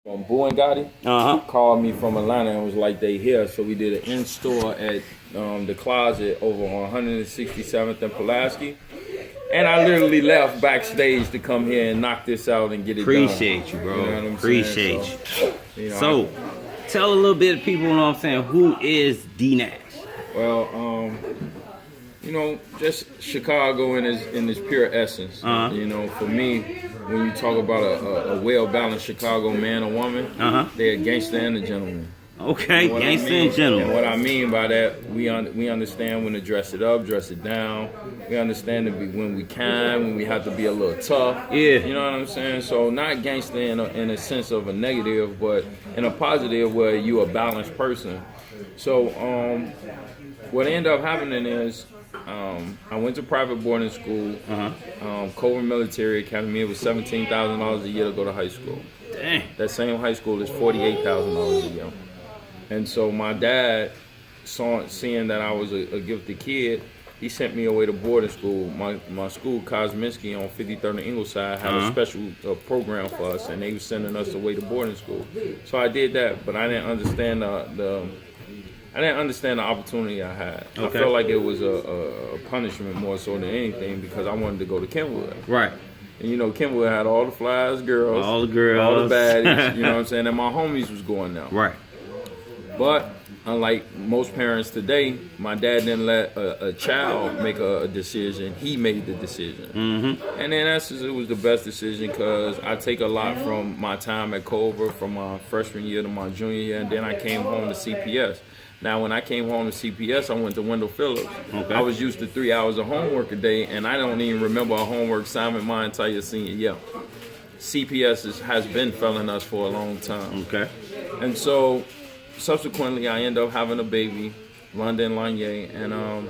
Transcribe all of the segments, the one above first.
Boo and Gotti called me from Atlanta and was like, they here. So we did an in-store at the Closet over on 167th and Pulaski. And I literally left backstage to come here and knock this out and get it Appreciate done. you, bro. You know what I'm Appreciate saying? you. So, tell a little bit of people, you know what I'm saying, who is D Nash? Well, you know, just Chicago in its pure essence. You know, for me, when you talk about a well-balanced Chicago man or woman, they're a gangster and a gentleman. Okay, gangster and gentleman. And what I mean by that, we understand when to dress it up, dress it down. We understand when we can, when we have to be a little tough. Yeah. You know what I'm saying? So not gangster in a sense of a negative, but in a positive where you a balanced person. So what ended up happening is I went to private boarding school, Cobra Military Academy. It was $17,000 a year to go to high school. Dang. That same high school is $48,000 a year. And so my dad, seeing that I was a gifted kid, he sent me away to boarding school. My school, Kosminski on 53rd and Ingleside, had a special program for us, and they were sending us away to boarding school. So I did that, but I didn't understand the opportunity I had. Okay. I felt like it was a punishment more so than anything because I wanted to go to Kenwood. Right. And you know, Kenwood had all the flies girls, all the baddies, you know what I'm saying? And my homies was going now. Right. But unlike most parents today, my dad didn't let a child make a decision. He made the decision. And in essence, it was the best decision because I take a lot from my time at Cobra, from my freshman year to my junior year, and then I came home to CPS. Now, when I came home to CPS, I went to Wendell Phillips. Okay. I was used to 3 hours of homework a day, and I don't even remember a homework assignment my entire senior year. CPS has been failing us for a long time. Okay. And so, subsequently, I ended up having a baby, London Lanier, and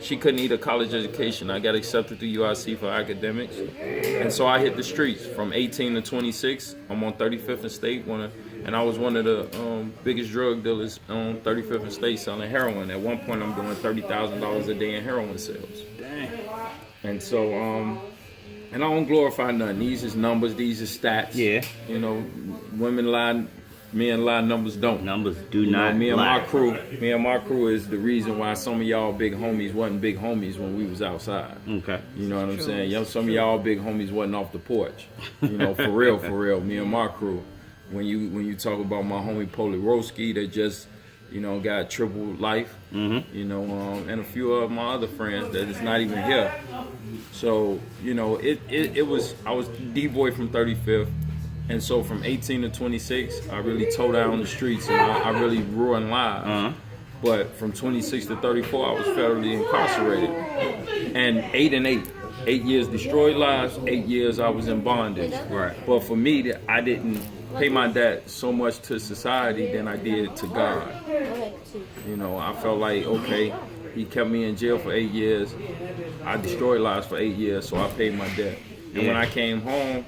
she couldn't need a college education. I got accepted to UIC for academics, and so I hit the streets from 18 to 26. I'm on 35th and State, and I was one of the biggest drug dealers on 35th and State selling heroin. At one point, I'm doing $30,000 a day in heroin sales. Dang. And so, and I don't glorify nothing. These is numbers. These is stats. Yeah. You know, women lie. Men lie, numbers don't. Numbers do not me and lie. Me and my crew is the reason why some of y'all big homies wasn't big homies when we was outside. Okay. You know what I'm saying? Some of y'all big homies wasn't off the porch. You know, for real. Me and my crew. When you talk about my homie Poliroski that just, you know, got triple life. You know, and a few of my other friends that is not even here. So, you know, I was D-boy from 35th. And so from 18 to 26, I really tore down the streets and I really ruined lives. But from 26 to 34, I was federally incarcerated. And 8 years destroyed lives, 8 years I was in bondage. Right. But for me, I didn't pay my debt so much to society than I did to God. You know, I felt like, okay, he kept me in jail for 8 years. I destroyed lives for 8 years, so I paid my debt. And when I came home,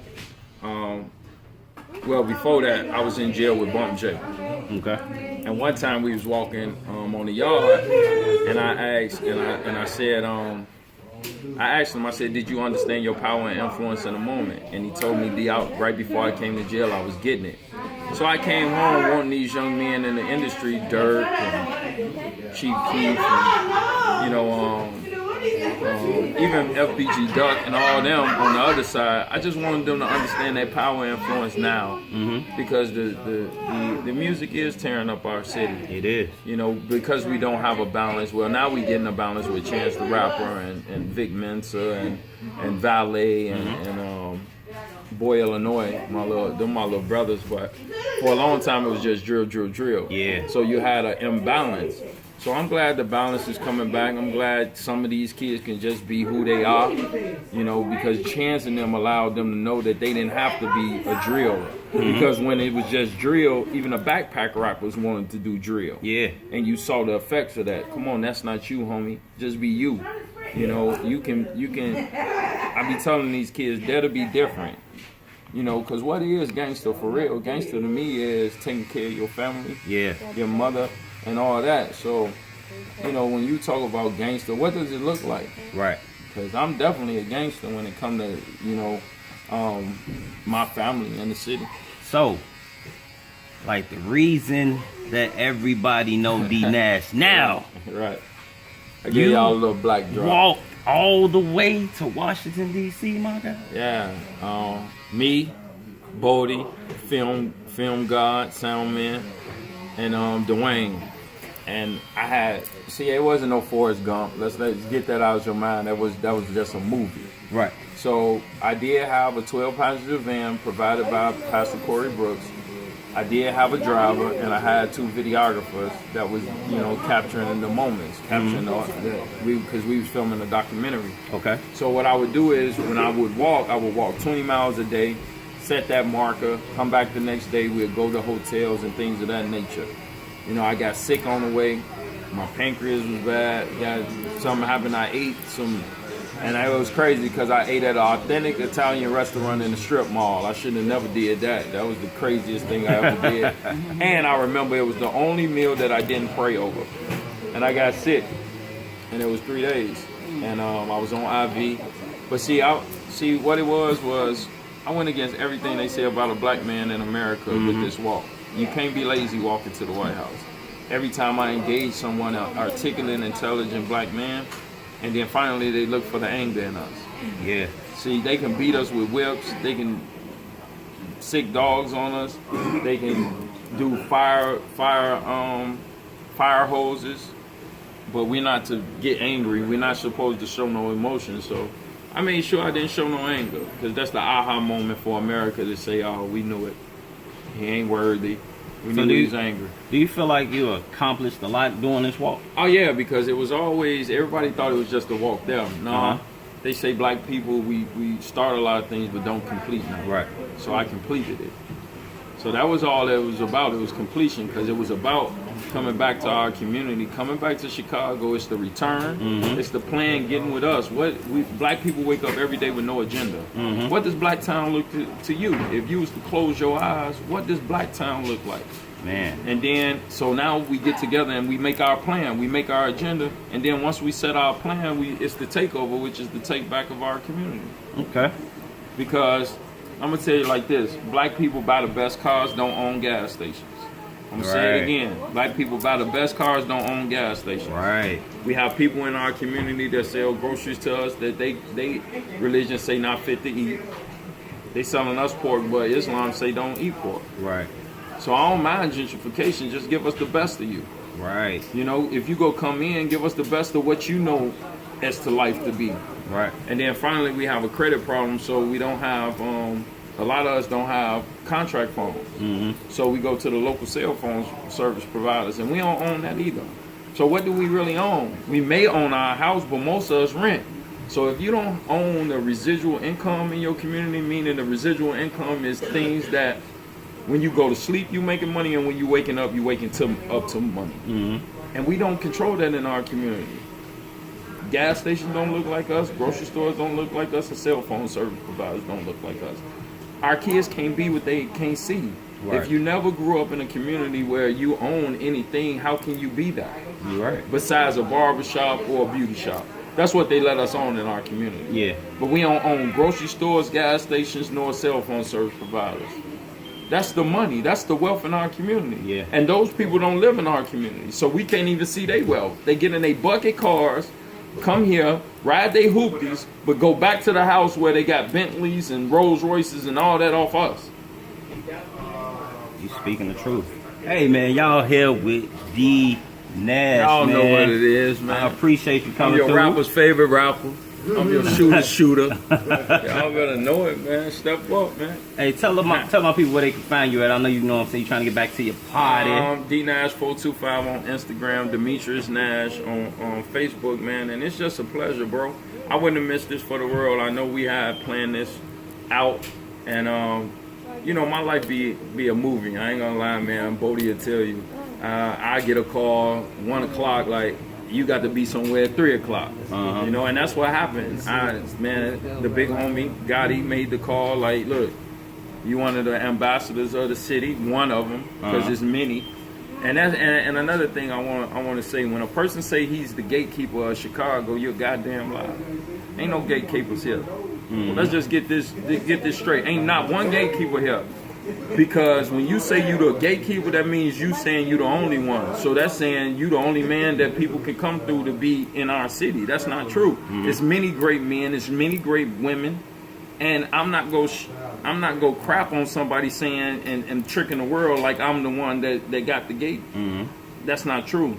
well, before that, I was in jail with Bump J. Okay. And one time we was walking on the yard, and I asked, and I said, I asked him, I said, did you understand your power and influence in a moment? And he told me right before I came to jail, I was getting it. So I came home wanting these young men in the industry, Dirk and Chief Keef, and, you know, even FBG Duck and all them on the other side. I just wanted them to understand that power and influence now, because the music is tearing up our city. It is. You know, because we don't have a balance. Well, now we getting a balance with Chance the Rapper and Vic Mensa and Valet and Boy Illinois, my little brothers. But for a long time it was just drill. Yeah. So you had an imbalance. So I'm glad the balance is coming back. I'm glad some of these kids can just be who they are, you know, because Chance and them allowed them to know that they didn't have to be a drill. Because when it was just drill, even the backpack rappers wanted to do drill. Yeah. And you saw the effects of that. Come on, that's not you, homie. Just be you. You know, you can. I be telling these kids, that'll be different. You know, because what is gangster for real? Gangster to me is taking care of your family, your mother, and all that. So, you know, when you talk about gangster, what does it look like? Right. Because I'm definitely a gangster when it comes to, you know, my family and the city. So, like the reason that everybody know D Nash now. Right. I give y'all a little black drop. Walk all the way to Washington D.C., my guy. Yeah. Me, Bodie, film god, sound man, and Dwayne. And I had it wasn't no Forrest Gump. Let's get that out of your mind. That was just a movie. Right. So I did have a 12-passenger van provided by Pastor Corey Brooks. I did have a driver, and I had 2 videographers that was, capturing the moments, because we was filming a documentary. Okay. So what I would do is, when I would walk 20 miles a day, set that marker, come back the next day, we'd go to hotels and things of that nature. I got sick on the way. My pancreas was bad. Something happened. I ate some. And it was crazy because I ate at an authentic Italian restaurant in the strip mall. I shouldn't have never did that. That was the craziest thing I ever did. And I remember it was the only meal that I didn't pray over. And I got sick. And it was 3 days. And I was on IV. But see what it was I went against everything they say about a black man in America with this walk. You can't be lazy walking to the White House. Every time I engage someone, an articulate, intelligent black man, and then finally they look for the anger in us. Yeah. See, they can beat us with whips. They can sick dogs on us. They can do fire hoses. But we're not to get angry. We're not supposed to show no emotion. So I made sure I didn't show no anger, because that's the aha moment for America to say, "Oh, we knew it. He ain't worthy. We knew he was angry." Do you feel like you accomplished a lot doing this walk? Oh yeah, because it was always, everybody thought it was just a walk there. No, they say black people, we start a lot of things but don't complete them. Right. So I completed it. So that was all it was about. It was completion, because it was about coming back to our community, coming back to Chicago. It's the return. It's the plan, getting with us. Black people wake up every day with no agenda. What does Blacktown look to you? If you was to close your eyes, what does Blacktown look like? Man. And then, so now we get together and we make our plan, we make our agenda, and then once we set our plan, it's the takeover, which is the take back of our community. Okay. Because I'm gonna tell you like this: black people buy the best cars, don't own gas stations. I'm gonna say it again: black people buy the best cars, don't own gas stations. Right. We have people in our community that sell groceries to us that they religion say not fit to eat. They selling us pork, but Islam say don't eat pork. Right. So I don't mind gentrification. Just give us the best of you. Right. If you go come in, give us the best of what you know as to life to be. Right. And then finally, we have a credit problem, so we don't have. A lot of us don't have contract phones. So we go to the local cell phone service providers, and we don't own that either. So what do we really own? We may own our house, but most of us rent. So if you don't own the residual income in your community, meaning the residual income is things that when you go to sleep, you making money, and when you waking up, you waking up to money. And we don't control that in our community. Gas stations don't look like us, grocery stores don't look like us, and cell phone service providers don't look like us. Our kids can't be what they can't see. Right. If you never grew up in a community where you own anything, how can you be that? You're right. Besides a barbershop or a beauty shop. That's what they let us own in our community. Yeah. But we don't own grocery stores, gas stations, nor cell phone service providers. That's the money. That's the wealth in our community. Yeah. And those people don't live in our community. So we can't even see their wealth. They get in their bucket cars, come here, ride their hoopties, but go back to the house where they got Bentleys and Rolls Royces and all that off us. You speaking the truth. Hey man, y'all here with D Nash. Y'all man. know what it is, man. I appreciate you coming I'm your through. rapper's favorite rapper. I'm your shooter. Y'all better know it, man. Step up, man. Hey, tell my people where they can find you at. I know you know what I'm saying. You're trying to get back to your party. D Nash 425 on Instagram, Demetrius Nash on Facebook, man. And it's just a pleasure, bro. I wouldn't have missed this for the world. I know we had planned this out, and my life be a movie. I ain't gonna lie, man. Bodie will tell you. I get a call 1 o'clock, like, you got to be somewhere at 3 o'clock. And that's what happened. The big homie Gotti made the call, like, look, you one of the ambassadors of the city, one of them, because there's many. And another thing I want to say, when a person say he's the gatekeeper of Chicago, you're goddamn lie. Ain't no gatekeepers here. Let's just get this straight. Ain't not one gatekeeper here. Because when you say you the gatekeeper, that means you saying you the only one. So that's saying you the only man that people can come through to be in our city. That's not true. There's many great men. There's many great women. And I'm not go crap on somebody saying and tricking the world like I'm the one that got the gate. That's not true.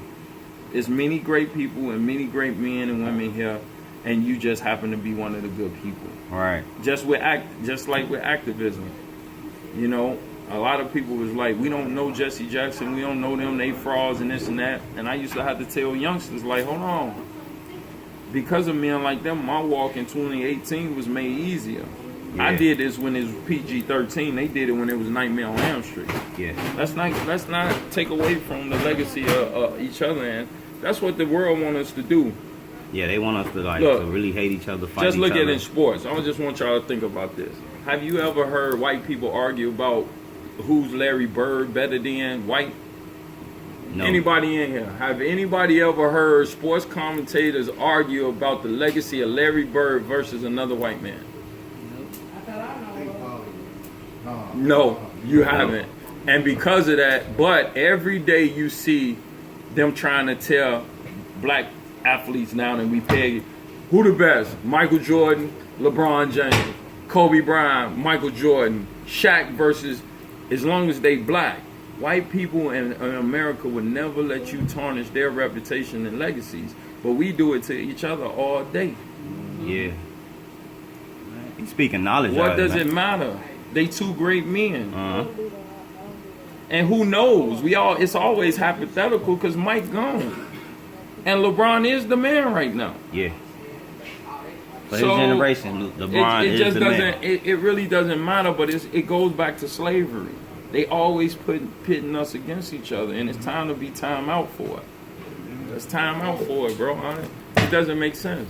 There's many great people and many great men and women here, and you just happen to be one of the good people. Right. Just like with activism. You know, a lot of people was like, we don't know Jesse Jackson, we don't know them, they frauds and this and that. And I used to have to tell youngsters, like, hold on. Because of men like them, my walk in 2018 was made easier. Yeah. I did this when it was PG-13. They did it when it was Nightmare on Elm Street. Yeah. Let's not take away from the legacy of each other, and that's what the world wants us to do. Yeah, they want us to to really hate each other, fight just look each other. at it in sports. I just want y'all to think about this. Have you ever heard white people argue about who's Larry Bird better than white? No. Anybody in here? Have anybody ever heard sports commentators argue about the legacy of Larry Bird versus another white man? No, you haven't. And because of that, but every day you see them trying to tell black athletes now that we pay, who the best? Michael Jordan, LeBron James, Kobe Bryant, Michael Jordan, Shaq versus, as long as they black. White people in America would never let you tarnish their reputation and legacies. But we do it to each other all day. Yeah. You speaking knowledge. What does it matter? They two great men. And who knows? It's always hypothetical because Mike gone. And LeBron is the man right now. Yeah. For his generation, LeBron is the man. It really doesn't matter, but it goes back to slavery. They always pitting us against each other, and it's time to be time out for it. It's time out for it, bro. It doesn't make sense.